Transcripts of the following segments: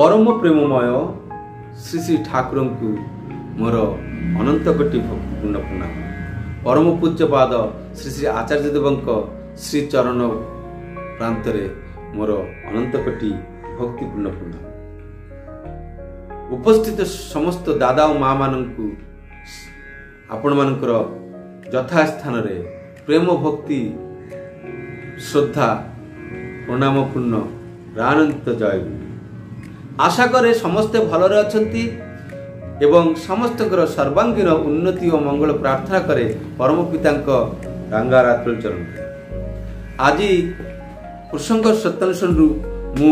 परम प्रेममय श्री श्री ठाकुर को मोर अनंत कोटि पूर्ण प्रणाम। परम पूज्यपाद श्री श्री आचार्य देव श्री चरण प्रांतरे मोर अनंत कोटि भक्तिपूर्ण प्रणाम। उपस्थित समस्त दादा और माँ मानू आपण मानकर यथा स्थान रे प्रेम भक्ति श्रद्धा प्रणामपूर्ण प्राणान्वित जय। आशा करे समस्ते भलरे अछंती एवं समस्त सर्वांगीण उन्नति और मंगल प्रार्थना करे परम पिता रंगारात्ल चरण। आज प्रसंग सत्तानुसरण मु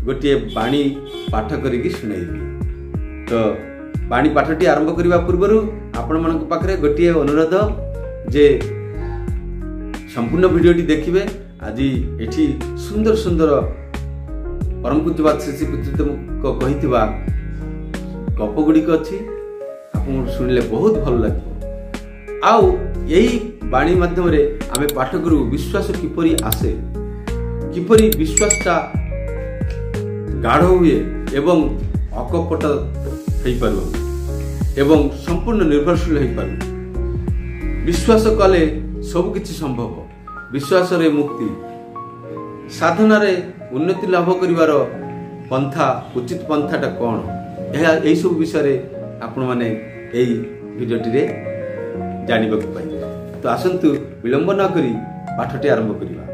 गोटे बाणी पाठ करी सुनाइबी। तो बाणी पाठटी आरंभ करने पूर्व आपण मान पाखे गोटे अनुरोध जे संपूर्ण भिडियोटी देखिए। आज एठी सुंदर सुंदर परम पूज्यपाद श्री श्री पितृदेव कही गप गुड़िक अच्छी आप शुणिले बहुत भल लगे। आउ यही बाणी माध्यम आम पाठ करू विश्वास किपरि आसे, किपरि विश्वासटा गाढ़ हुए एवं अकपट हो पार एवं संपूर्ण निर्भरशील हो पार। विश्वास कले सब किछि संभव। विश्वास रे मुक्ति साधना रे उन्नति लाभ करिवार पंथा उचित पंथाटा कौन यही सब विषय आपण माने एही भिडियोटी रे जानिबा को पाइबे। तो आसंतु विलंब न करी पाठटी आरंभ करिबा।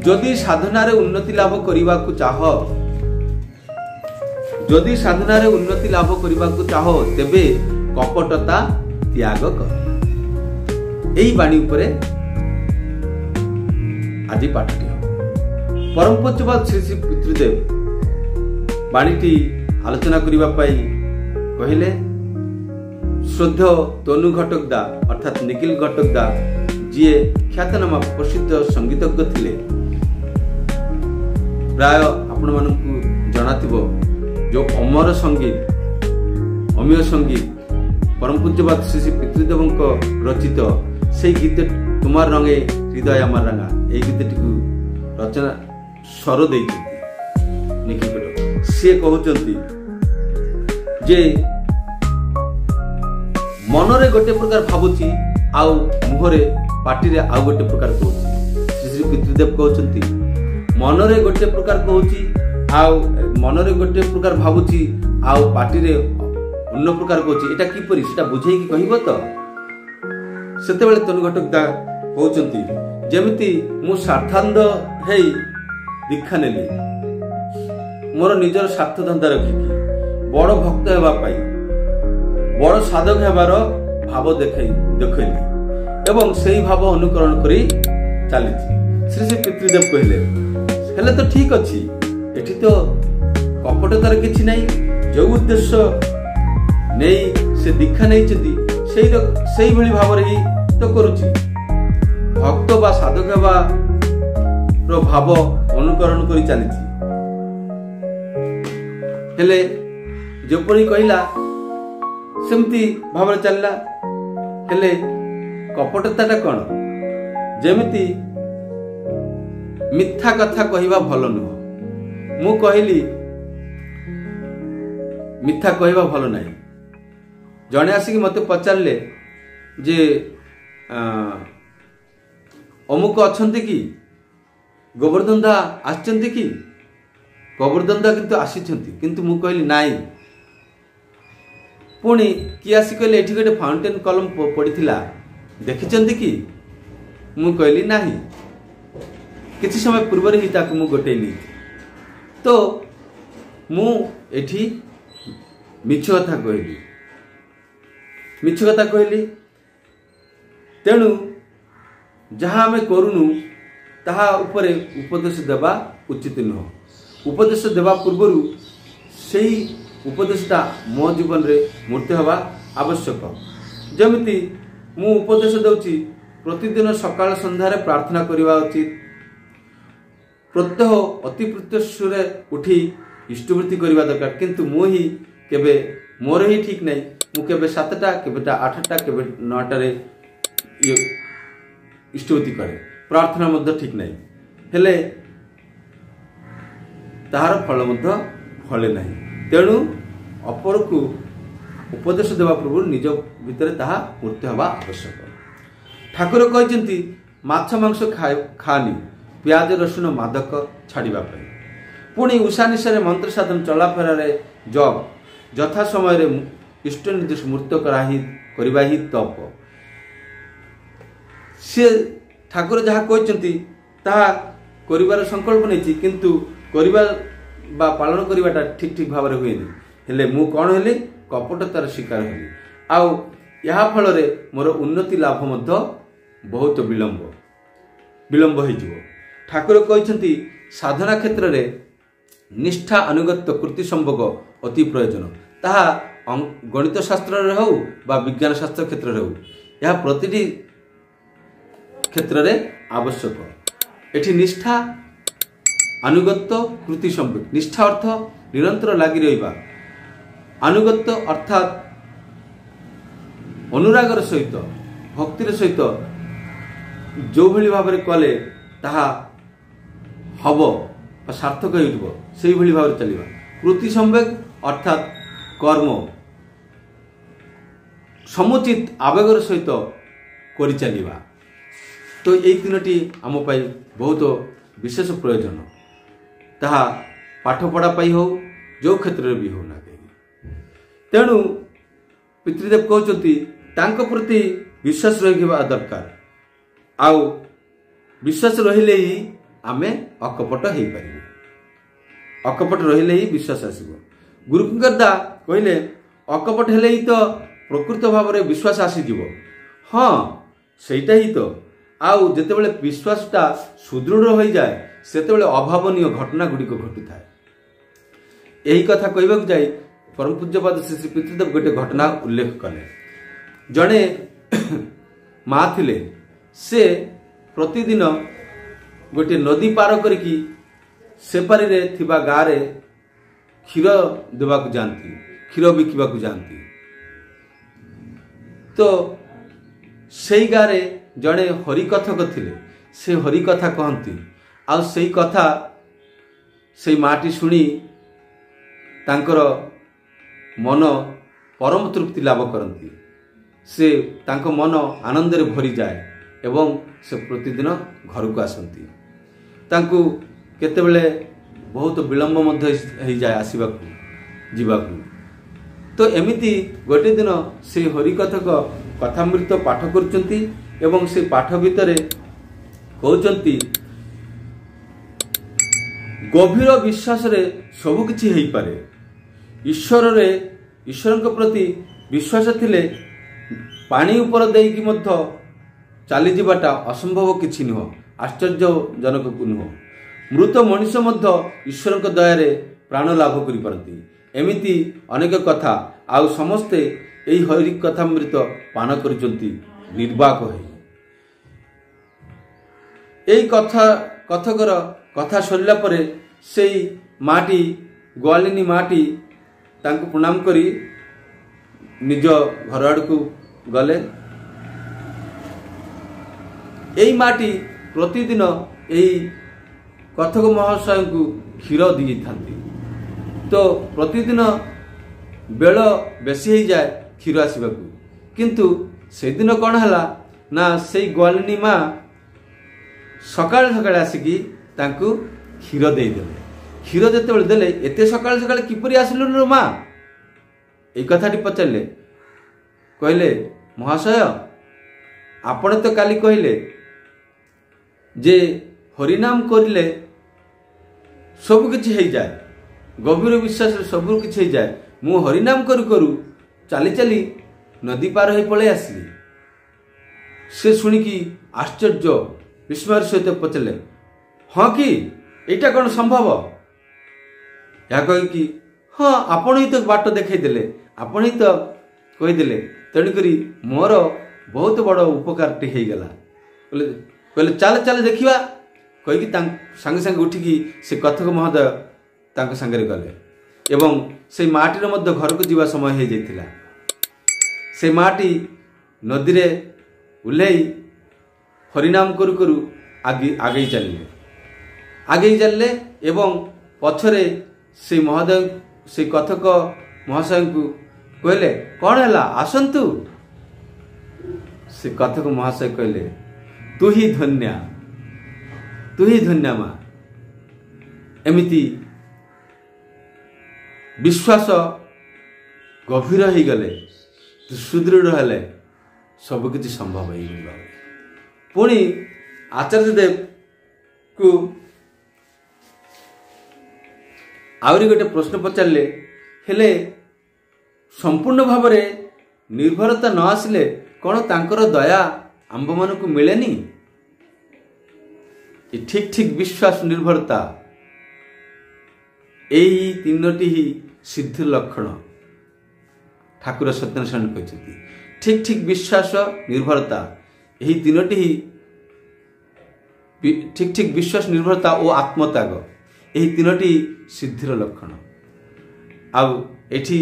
जदि साधना रे उन्नति लाभ करिबा को चाह, जदि साधना रे उन्नति लाभ करिबा को चाह तेबे कपटता त्याग कर। एही बाणी उपरे आज पाठटी परम पूज्यपाद श्री श्री पितृदेव बाणीटी आलोचना करिबा पाई कहिले। श्रद्धेय तनु घटकदा अर्थात निखिल घटकदा जी ख्यातनामा प्रसिद्ध संगीतज्ञ थिले। प्राय आपण मानकु जनाथिबो जो अमर संगीत अमीय संगीत परम पूज्यपाद श्री श्री पितृदेव रचित से गीत तुमार रंगे हृदय आमार रंगा यही गीतटी रचना स्वर दे निखिल घटक। सी कहते जे मनरे गोटे प्रकार भावुची आउ मुहरे पार्टी आउ गोटे प्रकार कहूँ। श्री श्री पितृदेव कहते मनरे गोटे प्रकार कहूँ आउ मनरे गोटे प्रकार भावुची आउ पार्टी अन्य प्रकार कहूँ। एटा किपरि सेटा बुझेकी कहब तो सेते बेले तनु घटकदा कहते जेमिति मु स्वार्थान्ध हेई दीक्षा नेली मोर निजर स्वार्थ धंदा रखिकी बड़ भक्त हेबा पाई बड़ साधक हेबार भाव देखैली एवं सेही भाव अनुकरण करी चलीछि। श्री श्री पितृदेव कहले हेले तो ठीक अछि, एठी तो कपटतार किछि नै। जो उद्देश्य नै से दीक्षा नै चंदी सेही भली भाव रे तो करूछि। भक्त बा साधक हेबा रो भाव अनुकरण करी चलीछि। हेले जेपरि कहिला सेमती भाव चलला। हेले कपटताटा कौन जेमिति मिथ्या कथा कहवा भल नुह। मु कहली मिथ्या कहवा भल नहीं। जड़े आसिक मते पचारे जे अमुक अच्छंती कि गोवर्धन दा आछंती कि गोवर्धन दा किंतु आसीछंती किंतु मु कहली नाई। पुणी किए आसी कहले एठी गोटे फाउंटेन कलम पड़ीथिला देखिचंती कि मु कहली नाही। किछि समय पूर्व ही ताकु मु गोटे नी तो मु एठी मिछ कथा कहली। तेणु जहाँ आमे करूनु ताहा उपरे उपदेश देवा उचित नुह। उपदेश देवा पूर्व से उपदेशटा मो जीवन रे मूर्ति हवा आवश्यक। जमिति मु उपदेश दउची प्रतिदिन सकाळ संध्यारे प्रार्थना करिवा उचित। प्रत्यह अति प्रत्युषरे उठी इष्टवृत्ति करिवा दरकार। किंतु मु ही केबे मोर ही ठीक नहीं। मु केबे 7टा केबेटा 8टा केबे 9टा रे इष्टवृत्ति करे। प्रार्थना मध्य ठीक नहीं। हेले ତାହାର ଫଳ ମଧ୍ୟ ଫଳେ ନାହିଁ। ତେଣୁ ଅପରକୁ ଉପଦେଶ ଦେବା ପୂର୍ବରୁ ନିଜ ଭିତରେ ତାହା ମୃତ୍ୟୁ ହେବା ଆବଶ୍ୟକ। ଠାକୁର କହିଛନ୍ତି ମାଛ ମାଂସ ଖାଆନି, ପିଆଜ ରସୁଣ ମାଦକ ଛାଡ଼ିବା ପାଇଁ। ପୁଣି ଉଷା ନିଶାରେ ମନ୍ତ୍ର ସାଧନ ଚଲାଫେରାରେ ଜପ, ଯଥା ସମୟରେ ଇଷ୍ଟ ନିର୍ଦ୍ଦେଶ ମୃତ୍ୟୁ କରିବା ହିଁ ତପ। ସେ ଠାକୁର ଯାହା କହିଛନ୍ତି ତାହା କରିବାର ସଂକଳ୍ପ ନେଇଛି, କିନ୍ତୁ କରିବା ବା ପାଳନ କରିବାଟା ଠିକ୍ ଭାବରେ ହୁଏନି। ହେଲେ ମୁଁ କ'ଣ ହେଲି? କପଟତାର ଶିକାର ହେଲି। ଆଉ ଏହା ଫଳରେ ମୋର ଉନ୍ନତି ଲାଭ ମଧ୍ୟ ବହୁତ ବିଳମ୍ବ ହୋଇଯିବ। ଠାକୁର କହିଛନ୍ତି ସାଧନା କ୍ଷେତ୍ରରେ ନିଷ୍ଠା, ଅନୁଗତ୍ୟ, କୃତି ସମ୍ଭୋଗ ଅତି ପ୍ରୟୋଜନ। ତାହା ଗଣିତ ଶାସ୍ତ୍ରରେ ହେଉ ବା ବିଜ୍ଞାନ ଶାସ୍ତ୍ର କ୍ଷେତ୍ରରେ ହେଉ, ଏହା ପ୍ରତିଟି କ୍ଷେତ୍ରରେ ଆବଶ୍ୟକ। ଏଠି ନିଷ୍ଠା, ଅନୁଗତ୍ୟ, କୃତି ସମ୍ଭୋଗ। ନିଷ୍ଠା ଅର୍ଥ ନିରନ୍ତର ଲାଗି ରହିବା, ଅନୁଗତ୍ୟ ଅର୍ଥାତ୍ ଅନୁରାଗର ସହିତ, ଭକ୍ତିର ସହିତ ଯେଉଁଭଳି ଭାବରେ କଲେ ତାହା ହବ ବା ସାର୍ଥକ ହେଉଥିବ ସେଇଭଳି ଭାବରେ ଚାଲିବା। କୃତି ସମ୍ବେଗ ଅର୍ଥାତ୍ କର୍ମ ସମୁଚିତ ଆବେଗର ସହିତ କରି ଚାଲିବା। ତ ଏଇ ତିନୋଟି ଆମ ପାଇଁ ବହୁତ ବିଶେଷ ପ୍ରୟୋଜନ। ତାହା ପାଠପଢ଼ା ପାଇଁ ହେଉ, ଯେଉଁ କ୍ଷେତ୍ରରେ ବି ହେଉ ନା କାହିଁକି। ତେଣୁ ପିତୃଦେବ କହୁଛନ୍ତି ତାଙ୍କ ପ୍ରତି ବିଶ୍ୱାସ ରହିବା ଦରକାର। ଆଉ ବିଶ୍ୱାସ ରହିଲେ ହିଁ ଆମେ ଅକପଟ ହେଇପାରିବୁ। ଅକପଟ ରହିଲେ ହିଁ ବିଶ୍ୱାସ ଆସିବ। ଗୁରୁଙ୍କଦା କହିଲେ ଅକପଟ ହେଲେ ହିଁ ତ ପ୍ରକୃତ ଭାବରେ ବିଶ୍ୱାସ ଆସିଯିବ। ହଁ, ସେଇଟା ହିଁ ତ। ଆଉ ଯେତେବେଳେ ବିଶ୍ୱାସଟା ସୁଦୃଢ଼ ହୋଇଯାଏ ସେତେବେଳେ ଅଭାବନୀୟ ଘଟଣା ଗୁଡ଼ିକ ଘଟୁଥାଏ। ଏହି କଥା କହିବାକୁ ଯାଇ ପରମ ପୂଜ୍ୟପାଦ ଶ୍ରୀ ପିତୃଦେବ ଗୋଟିଏ ଘଟଣା ଉଲ୍ଲେଖ କଲେ। ଜଣେ ମା ଥିଲେ, ସେ ପ୍ରତିଦିନ ଗୋଟିଏ ନଦୀ ପାର କରିକି ସେପାରିରେ ଥିବା ଗାଁରେ କ୍ଷୀର ଦେବାକୁ ଯାଆନ୍ତି, କ୍ଷୀର ବିକିବାକୁ ଯାଆନ୍ତି। ତ ସେଇ ଗାଁରେ ଜଣେ ହରିକଥକ ଥିଲେ। ସେ ହରିକଥା କହନ୍ତି। ଆଉ ସେଇ କଥା ସେଇ ମାଟି ଶୁଣି ତାଙ୍କର ମନ ପରମ ତୃପ୍ତି ଲାଭ କରନ୍ତି। ସେ ତାଙ୍କ ମନ ଆନନ୍ଦରେ ଭରିଯାଏ ଏବଂ ସେ ପ୍ରତିଦିନ ଘରକୁ ଆସନ୍ତି। ତାଙ୍କୁ କେତେବେଳେ ବହୁତ ବିଳମ୍ବ ମଧ୍ୟ ହେଇଯାଏ ଆସିବାକୁ ଯିବାକୁ। ତ ଏମିତି ଗୋଟିଏ ଦିନ ସେ ହରିକଥକ କଥାମୃତ ପାଠ କରୁଛନ୍ତି ଏବଂ ସେ ପାଠ ଭିତରେ କହୁଛନ୍ତି ଗଭୀର ବିଶ୍ୱାସରେ ସବୁ କିଛି ହେଇପାରେ। ଈଶ୍ୱରଙ୍କ ପ୍ରତି ବିଶ୍ୱାସ ଥିଲେ ପାଣି ଉପର ଦେଇକି ମଧ୍ୟ ଚାଲିଯିବାଟା ଅସମ୍ଭବ କିଛି ନୁହଁ, ଆଶ୍ଚର୍ଯ୍ୟଜନକ ନୁହଁ। ମୃତ ମଣିଷ ମଧ୍ୟ ଈଶ୍ୱରଙ୍କ ଦୟାରେ ପ୍ରାଣ ଲାଭ କରିପାରନ୍ତି। ଏମିତି ଅନେକ କଥା। ଆଉ ସମସ୍ତେ ଏହି ହରି କଥାମୃତ ପାନ କରୁଛନ୍ତି ନିର୍ବାକ ହୋଇ। ଏହି କଥକର କଥା ସରିଲା ପରେ ସେଇ ମାଟି, ଗୋଆଳିନୀ ମାଟି ତାଙ୍କୁ ପ୍ରଣାମ କରି ନିଜ ଘର ଆଡ଼କୁ ଗଲେ। ଏହି ମାଟି ପ୍ରତିଦିନ ଏହି କଥକ ମହାଶୟଙ୍କୁ କ୍ଷୀର ଦେଇଥାନ୍ତି। ତ ପ୍ରତିଦିନ ବେଳ ବେଶୀ ହେଇଯାଏ କ୍ଷୀର ଆସିବାକୁ। କିନ୍ତୁ ସେଦିନ କ'ଣ ହେଲା ନା ସେଇ ଗୋଆଳିନୀ ମା ସକାଳେ ସକାଳେ ଆସିକି ତାଙ୍କୁ କ୍ଷୀର ଦେଇଦେଲେ। କ୍ଷୀର ଯେତେବେଳେ ଦେଲେ, ଏତେ ସକାଳେ ସକାଳେ କିପରି ଆସିଲୁନି ମା? এই কথাটি পଚାରିଲେ। କହିଲେ ମହାଶୟ, ଆପଣ ତ କାଲି କହିଲେ ଯେ ହରିନାମ କରିଲେ ସବୁ କିଛି ହେଇଯାଏ, ଗଭୀର ବିଶ୍ୱାସରେ ସବୁ କିଛି ହେଇଯାଏ। ମୁଁ ହରିନାମ କରୁ କରୁ ଚାଲି ଚାଲି ନଦୀ ପାର ହୋଇ ପଳେଇ ଆସିଲି। ସେ ଶୁଣିକି ଆଶ୍ଚର୍ଯ୍ୟ ବିସ୍ମୟର ସହିତ ପଚାରିଲେ, ହଁ କି, ଏଇଟା କ'ଣ ସମ୍ଭବ? ଏହା କହିକି, ହଁ, ଆପଣ ହିଁ ତ ବାଟ ଦେଖାଇଦେଲେ, ଆପଣ ହିଁ ତ କହିଦେଲେ, ତେଣୁକରି ମୋର ବହୁତ ବଡ଼ ଉପକାରଟି ହେଇଗଲା। କହିଲେ ଚାଲ ଚାଲ ଦେଖିବା କହିକି ସାଙ୍ଗେ ସାଙ୍ଗେ ଉଠିକି ସେ କଥକ ମହୋଦୟ ତାଙ୍କ ସାଙ୍ଗରେ ଗଲେ ଏବଂ ସେଇ ମାଟିର ମଧ୍ୟ ଘରକୁ ଯିବା ସମୟ ହେଇଯାଇଥିଲା। ସେ ମାଟି ନଦୀରେ ଓହ୍ଲେଇ ହରିନାମ କରୁ କରୁ ଆଗେଇ ଚାଲିଲେ ଏବଂ पछरे से महोदय से कथक महाशय को कहले कौन है आसतु से कथक महाशय कहले तू ही धन्या माँ एमिति विश्वास गभीर हो गले सुदृढ़ हेले सबकि संभव हो पुणी आचार्य देव को आउरी गोटे प्रश्न पचारे हेले संपूर्ण भाव निर्भरता न आसिले कौन तांकर दया आंब मान को मिलेनी ठीक ठीक विश्वास निर्भरता यही तीनोटी ही सिद्धि लक्षण ठाकुर सत्यनारायण कहते ठीक ठीक विश्वास निर्भरता यही तीनोटी ही ठीक ठीक विश्वास निर्भरता और आत्मत्याग यही तीनोटी सिद्धिर लक्षण आठी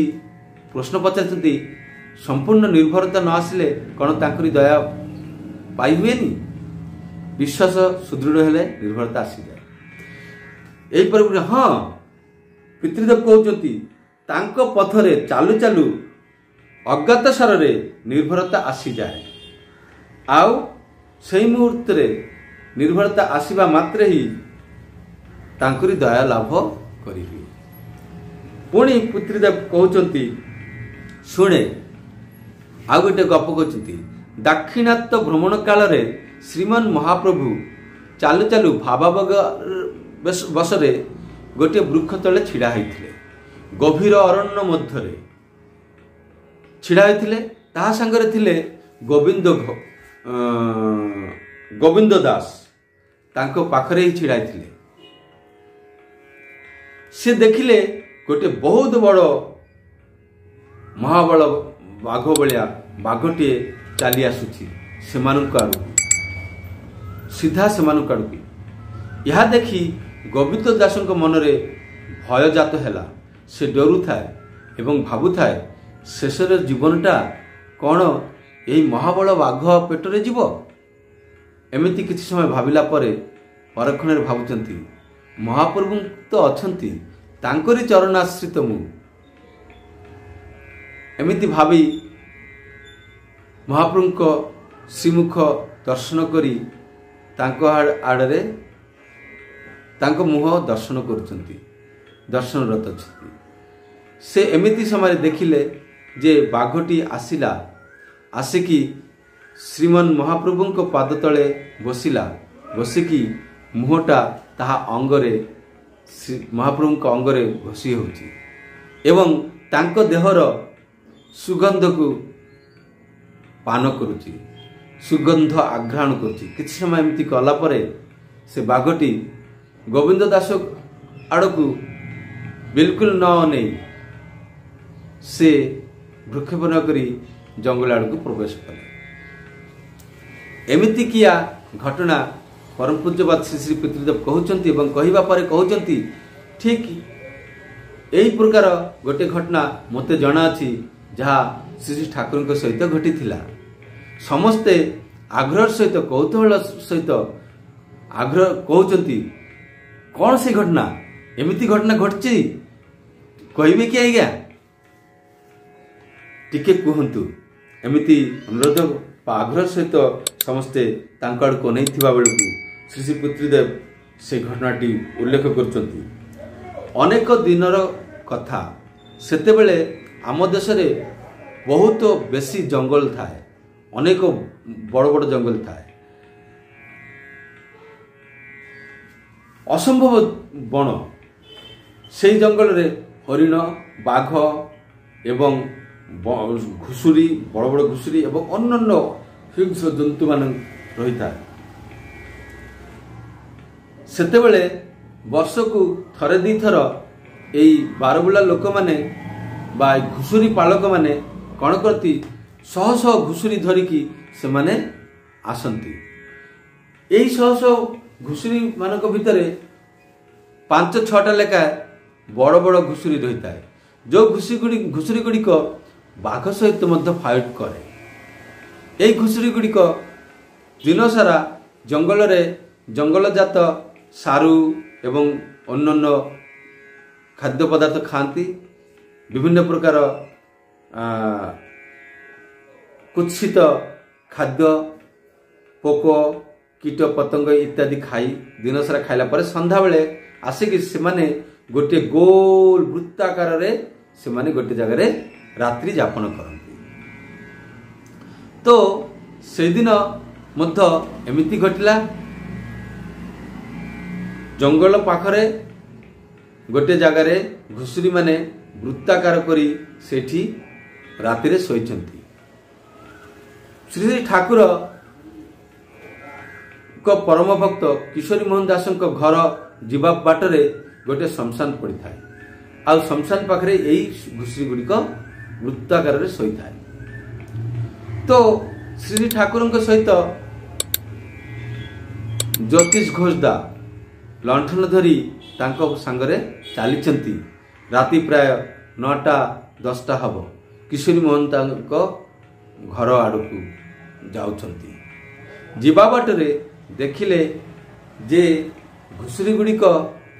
प्रश्न पचार संपूर्ण निर्भरता न आसिले कौन तांकरी दया पाई हुए विश्वास सुदृढ़ हेले निर्भरता आसी जाए यही हाँ पितृदेव कहते तांको पथरे चालू चालू अज्ञात सार निर्भरता आसी जाए आउ से मुहूर्त निर्भरता आसीबा मात्रे ही तांकरी दया लाभ करी पुणी पितृदेव कहते शुणे आउ गोटे गप कहते दाक्षिणात्य भ्रमण काल रे श्रीमान महाप्रभु चालू चालू भावावग बसरे गोटे वृक्ष तले छिड़ा होते गभीर अरण्य मध्य छिड़ा होते ता संगरे थिले गोविंद दास तांको पाखरे ही छिड़ा होते से देखिले गोटे बहुत बड़ महाबल बाघ भाया बाघटे चली आसुची सीधा से यह देखी गोविंद दास मनरे भय जात है से डरू थाए एवं भावु थाए शेषर जीवनटा कौन यही महाबल बाघ पेटरे जीव एमती किसी समय भाविला परे परक्षण भावुचंती महाप्रभु तो अच्छी तांकरी चरणाश्रित मु एमती भावी महाप्रभु श्रीमुख दर्शन करी आड़े तांको मुह दर्शन करुचंती दर्शनरत अच्छी से एमती समय देखिले जे बाघटी आसिला आसिकी श्रीमान महाप्रभु पाद तले बसिला बसिकी मुहटा ताहा अंगरे महाप्रभु अंगरे घोषी होची एवं तांको देहर सुगंध को पान करुची सुगंध आघ्राण करुची किसी समय एमती कला परे से बाघटी गोविंद दास आड़कू बिल्कुल न नहीं से वृक्षेपण करी जंगल आड़ को प्रवेश कले एमती किया घटना परम पूज्यपाद श्री श्री पितृदेव कहउचंती एवं कहिबा परे कहउचंती ठीक यही प्रकार गोटे घटना मते जଣା अछि जहाँ श्री श्री ठाकुर सहित घटी थिला समस्ते आग्रह सहित कौतूहल सहित आग्रह कहउचंती कौन से घटना एमती घटना घटची कहबे कि आज्ञा टिके कहतु एमती अनुरोध आग्रह सहित समस्ते तांकड़ को नहीं थिबा बेलकू श्री श्री पितृदेव से घटनाटी उल्लेख करचंती अनेक दिनर कथा सेतेबेले आम देश रे बहुत बेसी जंगल थाए अनेक बड़ बड़ जंगल थाए असंभव बण से जंगल रे हरिण बाघ एवं घुसुरी बड़ बड़ घुसुरी एवं अन्य हिंस्र जंतु मान रही था सेतेबेले वर्ष को थरे दी थर यही बारबुला लोक माने बा घुसुरी पालक माने कौन करती शह शह घुसुरी धरिकी से माने आसंती यही शह शह घुसुरी मानक भितरे 5-6टा लेखा बड़ बड़ घुसुरी रही था जो घुसुरी गुड़िक बाघ सहित फाइट करे यही घुसुरी गुड़िक दिन सारा जंगल रे जंगल जात सारू एवं अन्य ଖାଦ୍ୟ ପଦାର୍ଥ ଖାଆନ୍ତି। ବିଭିନ୍ନ ପ୍ରକାର କୁତ୍ସିତ ଖାଦ୍ୟ, ପୋକ, କୀଟ ପତଙ୍ଗ ଇତ୍ୟାଦି ଖାଇ ଦିନସାରା ଖାଇଲା ପରେ ସନ୍ଧ୍ୟାବେଳେ ଆସିକି ସେମାନେ ଗୋଟିଏ ଗୋଲ ବୃତ୍ତାକାରରେ ସେମାନେ ଗୋଟିଏ ଜାଗାରେ ରାତ୍ରି ଯାପନ କରନ୍ତି। ତ ସେଦିନ ମଧ୍ୟ ଏମିତି ଘଟିଲା। ଜଙ୍ଗଲ ପାଖରେ ଗୋଟିଏ ଜାଗାରେ ଘୁଷୁରୀ ମାନେ ବୃତ୍ତାକାର କରି ସେଠି ରାତିରେ ଶୋଇଛନ୍ତି। ଶ୍ରୀ ଠାକୁର ପରମ ଭକ୍ତ କିଶୋରୀ ମୋହନ ଦାସଙ୍କ ଘର ଯିବା ବାଟରେ ଗୋଟିଏ ଶ୍ମଶାନ ପଡ଼ିଥାଏ। ଆଉ ଶ୍ମଶାନ ପାଖରେ ଏଇ ଘୁଷୁରୀ ଗୁଡ଼ିକ ବୃତ୍ତାକାରରେ ଶୋଇଥାଏ। ତ ଶ୍ରୀ ଠାକୁରଙ୍କ ସହିତ ଜ୍ୟୋତିଷ ଘୋଷଦା ଲଣ୍ଠନ ଧରି ତାଙ୍କ ସାଙ୍ଗରେ ଚାଲିଛନ୍ତି। ରାତି ପ୍ରାୟ 9ଟା-10ଟା ହେବ। କିଶୋରୀ ମୋହନ ତାଙ୍କ ଘର ଆଡ଼କୁ ଯାଉଛନ୍ତି। ଯିବା ବାଟରେ ଦେଖିଲେ ଯେ ଘୁଷୁରୀ ଗୁଡ଼ିକ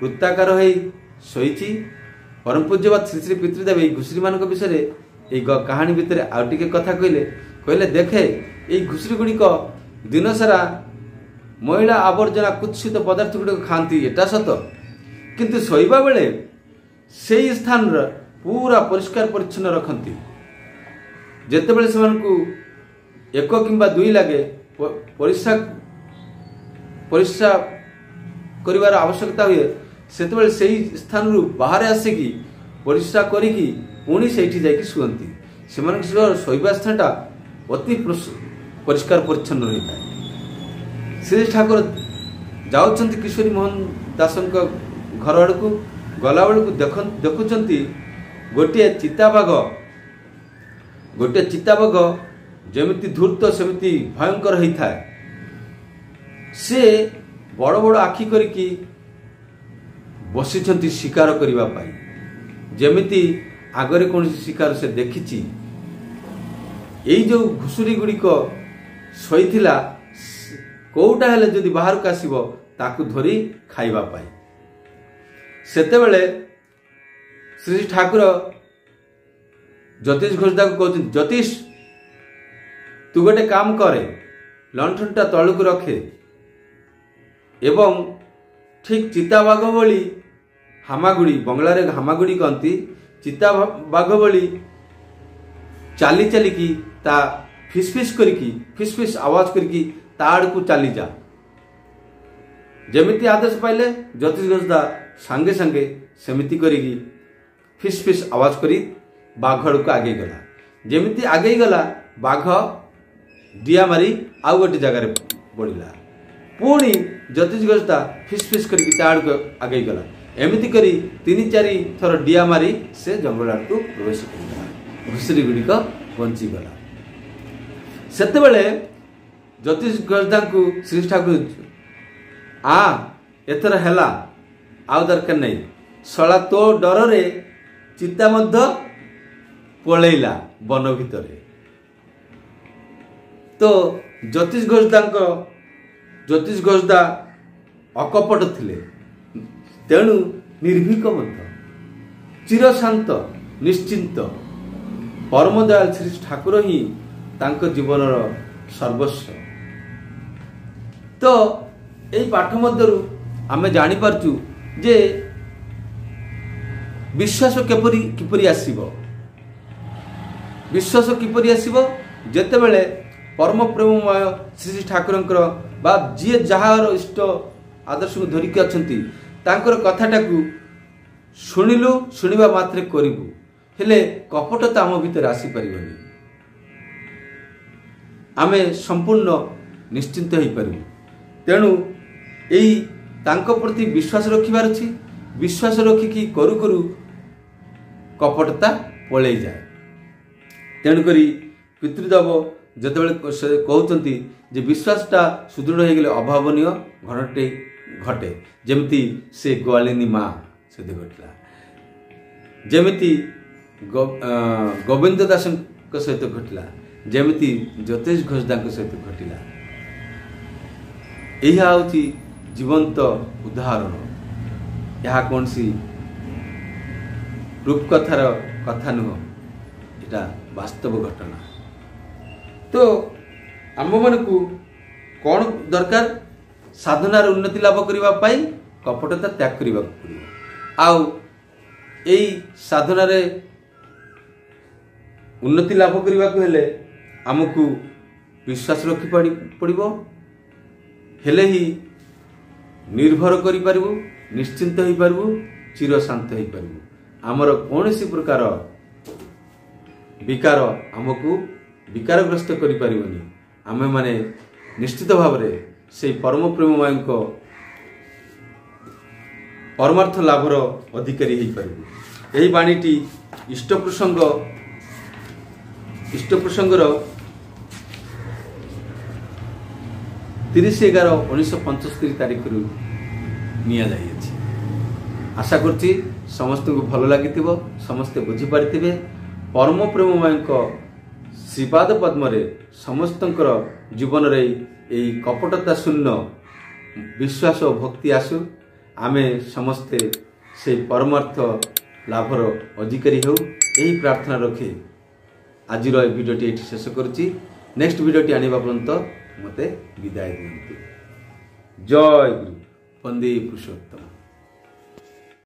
ବୃତ୍ତାକାର ହୋଇ ଶୋଇଛି। ପରମ ପୂଜ୍ୟବାଦ ଶ୍ରୀ ଶ୍ରୀ ପିତୃଦେବ ଏହି ଘୁଷୁରୀ ମାନଙ୍କ ବିଷୟରେ এই କାହାଣୀ ଭିତରେ ଆଉ ଟିକେ କଥା କହିଲେ ଦେଖେ এই ଘୁଷୁରୀ ଗୁଡ଼ିକ ଦିନସାରା ମଇଳା ଆବର୍ଜନା କୁତ୍ସିତ ପଦାର୍ଥ ଗୁଡ଼ିକ ଖାଆନ୍ତି, ଏଟା ସତ, କିନ୍ତୁ ଶୋଇବା ବେଳେ ସେହି ସ୍ଥାନର ପୁରା ପରିଷ୍କାର ପରିଚ୍ଛନ୍ନ ରଖନ୍ତି। ଯେତେବେଳେ ସେମାନଙ୍କୁ 1 କିମ୍ବା 2 ଲାଗେ ପରିସ୍ରା କରିବାର ଆବଶ୍ୟକତା ହୁଏ, ସେତେବେଳେ ସେହି ସ୍ଥାନରୁ ବାହାରେ ଆସିକି ପରିସ୍ରା କରିକି ପୁଣି ସେଇଠି ଯାଇକି ଶୁଅନ୍ତି। ସେମାନଙ୍କ ଶୋଇବା ସ୍ଥାନଟା ଅତି ପରିଷ୍କାର ପରିଚ୍ଛନ୍ନ ରହିଥାଏ। ଶ୍ରୀ ଠାକୁର ଯାଉଛନ୍ତି କିଶୋରୀ ମୋହନ ଦାସଙ୍କ ଘର ଆଡ଼କୁ। ଗଲାବେଳକୁ ଦେଖୁଛନ୍ତି ଗୋଟିଏ ଚିତାବାଘ ଯେମିତି ଧୂର୍ତ୍ତ ସେମିତି ଭୟଙ୍କର ହେଇଥାଏ। ସେ ବଡ଼ ବଡ଼ ଆଖି କରିକି ବସିଛନ୍ତି ଶିକାର କରିବା ପାଇଁ, ଯେମିତି ଆଗରେ କୌଣସି ଶିକାର ସେ ଦେଖିଛି। ଏଇ ଯେଉଁ ଘୁଷୁରୀ ଗୁଡ଼ିକ ଶୋଇଥିଲା, କୋଉଟା ହେଲେ ଯଦି ବାହାରକୁ ଆସିବ ତାକୁ ଧରି ଖାଇବା ପାଇଁ। ସେତେବେଳେ ଶ୍ରୀ ଠାକୁର ଜ୍ୟୋତିଷ ଘୋଷଦାକୁ କହୁଛନ୍ତି, ଜ୍ୟୋତିଷ ତୁ ଗୋଟେ କାମ କରେ, ଲଣ୍ଠନଟା ତଳକୁ ରଖେ ଏବଂ ଠିକ୍ ଚିତାବାଘ ଭଳି ହାମାଗୁଡ଼ି, ବଙ୍ଗଳାରେ ହାମାଗୁଡ଼ି କହନ୍ତି, ଚିତାବାଘ ଭଳି ଚାଲି ଚାଲିକି ତା ଫିସ୍ ଆୱାଜ କରିକି ତା ଆଡ଼କୁ ଚାଲିଯା। ଯେମିତି ଆଦେଶ ପାଇଲେ ଜ୍ୟୋତିଷ ଘୋଷଦା ସାଙ୍ଗେ ସାଙ୍ଗେ ସେମିତି କରିକି ଫିସ୍ ଆୱାଜ କରି ବାଘ ଆଡ଼କୁ ଆଗେଇ ଗଲା। ଯେମିତି ଆଗେଇ ଗଲା, ବାଘ ଡିଆ ମାରି ଆଉ ଗୋଟେ ଜାଗାରେ ପଡ଼ିଲା। ପୁଣି ଜ୍ୟୋତିଷ ଘୋଷଦା ଫିସ୍ କରିକି ତା ଆଡ଼କୁ ଆଗେଇ ଗଲା। ଏମିତି କରି 3-4 ଥର ଡିଆ ମାରି ସେ ଜଙ୍ଗଲ ଆଡ଼କୁ ପ୍ରବେଶ କରିଗଲା। ଘୁଷୁରୀ ଗୁଡ଼ିକ ବଞ୍ଚିଗଲା। ସେତେବେଳେ ଜ୍ୟୋତିଷ ଘୋଷଦାଙ୍କୁ ଶ୍ରୀ ଠାକୁର ଏଥର ହେଲା, ଆଉ ଦରକାର ନାହିଁ, ଶଳା ତୋ ଡରରେ ଚିତା ମଧ୍ୟ ପଳେଇଲା ବନ ଭିତରେ। ତ ଜ୍ୟୋତିଷ ଘୋଷଦା ଅକପଟ ଥିଲେ, ତେଣୁ ନିର୍ଭୀକ ମଧ୍ୟ, ଚିରଶାନ୍ତ ନିଶ୍ଚିନ୍ତ। ପରମ ଦୟାଳ ଶ୍ରୀ ଠାକୁର ହିଁ ତାଙ୍କ ଜୀବନର ସର୍ବସ୍ୱ। ତ ଏହି ପାଠ ମଧ୍ୟରୁ ଆମେ ଜାଣିପାରୁଛୁ ଯେ ବିଶ୍ୱାସ କିପରି ଆସିବ। ବିଶ୍ୱାସ କିପରି ଆସିବ? ଯେତେବେଳେ ପରମ ପ୍ରେମମୟ ଶ୍ରୀ ଠାକୁରଙ୍କର ବା ଯିଏ ଯାହାର ଇଷ୍ଟ ଆଦର୍ଶକୁ ଧରିକି ଅଛନ୍ତି ତାଙ୍କର କଥାଟାକୁ ଶୁଣିବା ମାତ୍ରେ କରିବୁ, ହେଲେ କପଟତା ଆମ ଭିତରେ ଆସିପାରିବନି। ଆମେ ସମ୍ପୂର୍ଣ୍ଣ ନିଶ୍ଚିନ୍ତ ହେଇପାରିବୁ। ତେଣୁ ଏଇ ତାଙ୍କ ପ୍ରତି ବିଶ୍ୱାସ ରଖିବାର ଅଛି। ବିଶ୍ୱାସ ରଖିକି କରୁ କପଟତା ପଳେଇଯାଏ। ତେଣୁକରି ପିତୃଦେବ ଯେତେବେଳେ କହୁଛନ୍ତି ଯେ ବିଶ୍ୱାସଟା ସୁଦୃଢ଼ ହେଇଗଲେ ଅଭାବନୀୟ ଘଟେ, ଯେମିତି ସେ ଗୋଆଳିନୀ ମା ସହିତ ଘଟିଲା, ଯେମିତି ଗୋବିନ୍ଦ ଦାସଙ୍କ ସହିତ ଘଟିଲା, ଯେମିତି ଜ୍ୟୋତିଷ ଘୋଷଦାଙ୍କ ସହିତ ଘଟିଲା। ଏହା ହେଉଛି ଜୀବନ୍ତ ଉଦାହରଣ। ଏହା କୌଣସି रूपकथार कथा नुह, एटा वास्तव घटना। तो आम मन को कौन दरकार साधनार उन्नति लाभ करने कपटता त्याग करने पड़ो। आउ एई साधनार उन्नति लाभ करने को हेले आमको विश्वास रखी पड़ो, हेले ही निर्भर करि पारबु, निश्चिंत हो पारबु, चिर शांत हो पारबु। आमर कौन सी प्रकार विकार आमको विकारग्रस्त करि पारिबनी। आमे माने निश्चित भाव से परम प्रेममय परमार्थ लाभर अधिकारी हो पारबु। यही बाणीटी इष्ट प्रसंगर 30/11/1975 तारीख निया जाइए। आशा करछि समस्त को भल लगी, समस्ते बुझीपारे। परम प्रेममय श्रीपाद पद्मरे समस्तंकर जीवन रे यही कपटता शून्य विश्वास और भक्ति आसु, आमे समस्ते से परमार्थ लाभर अधिकारी हो, यही प्रार्थना रखे आज भिडियोटी ये शेष करुच्ची। नेक्स्ट भिडियोटी आनिबा पर्यंत मते विदाय दियंतु। जय गुरु, वंदे पुरुषोत्तम।